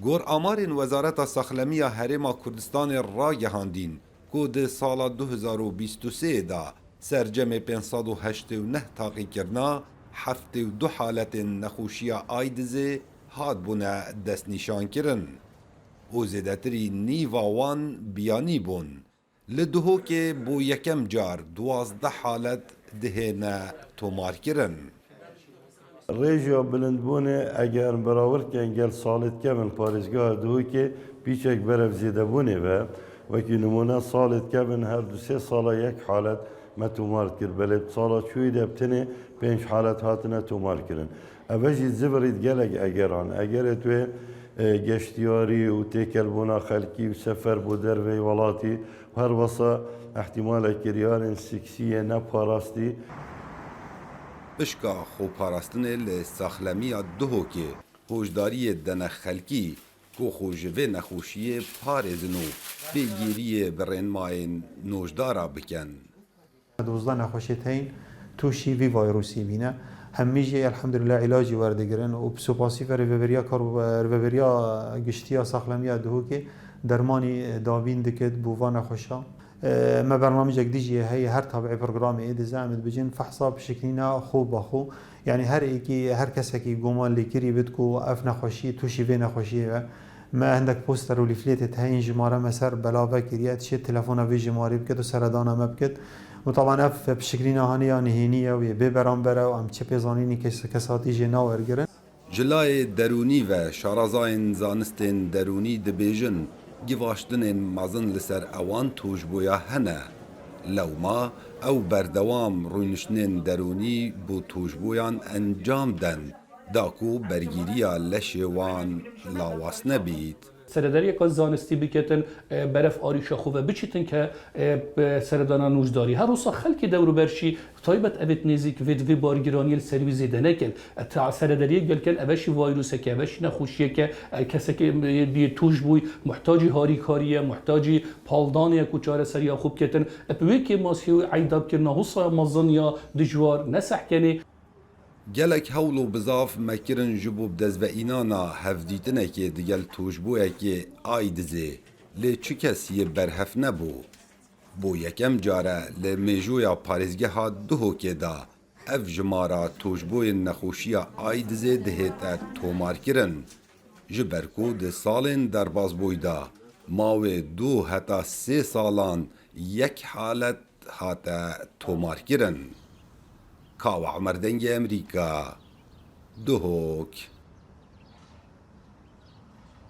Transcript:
گور آمارین وزارت ساخلمی هرما کردستان را گهاندین که سال 2023 دا سرجم 589 تاقی کرنا 72 حالت نخوشی آیدزه هاد بونه دست نشان کرن و زیدتری نیوان بیانی بون لدهو که بو یکم جار 12 حالت دهنه تومار کرن. ریجا بلندبونه اگر برآورد کن گل سالت کمن پارێزگاه دوی که پیچک برف زیده بونه و وکی نمونه سالت کمن هر دو سه سالا یک حالت ما تومار کرد بله سالا چوی دبتنه 5 حالت هاتنه تومار کرن. اوجی زبرید گلک اگر توی گشتیاری و تکلبونا خلکی و سفر بودر و ولاتی هر وصا احتمال کریان سکسیه نپاراستی بشکا خوب پاراستن لساخلمی دهو که هوشداری دن خلکی که خوشوه نخوشی پارزنو بگیری برنمای نوشدارا بکن. 12 نخوشیت هین توشی وی ویروسی بینه همیشه الحمدلله علاجی ورده گرن و بسپاسی فر ربریا گشتیا ساخلمی دهو که درمانی دابین دکت بووا نخوشا ما برنامج دیجی هی هر تابع برنامه اید زامد بجن فحصا بشکلینا خوب بخو یعنی هر کسی که گمان لیکری بدکو اف نخوشی توشی وی نخوشی ما عندك بوستر وليفليت هاي جمارة مسار بلا كريات شيء تلفونه في جماري بكت وسردانه ما بكت وطبعا اف بشكلنا هانيا نهينيه وبيبرام برا وام تشبي زانيني كساتي جنا ورگرن جلای درونی و شارازاین زانستین درونی دبیجن گیواشتن مازن لسر اوان توش بویا هنه لو ما او بردوام روینشتن درونی بو توش بویان انجام دن داکو برگیریا لشوان لاواس نبید. سرداری که زانستی بکتن برف آریش خوبه بچیتن که سردانا نوجداری هر روز خلک دورو برشی طایبت ابد نزیک وی بارگیرانی سرویس دنه کن تا سرداری گل کن ابشی ویروسه که ابشی نخوشیه که کسی که بی توش بوی محتاجی هاری کاریه محتاجی پالدانی کوچاره سریا خوب کتن ابوی که ماسیو عیداب کرنا حصا مازن یا دجوار نسح کنی گلک هولو بزاف مکرن جبوب دز و اینانا هفدیتنه که دیگل توش بوه که آیدزه لی چو کسی برهف نبو بو یکم جاره لی میجویا پارزگه ها دهو که دا اف جمارا توش بوه نخوشی آیدزه دهیت تومار کرن جبرکو ده سالین در باز بویدا ماوه 2 حتی 3 سالان یک حالت هاتا تومار کرن. کاوه عمر دنگ امریکا دهوک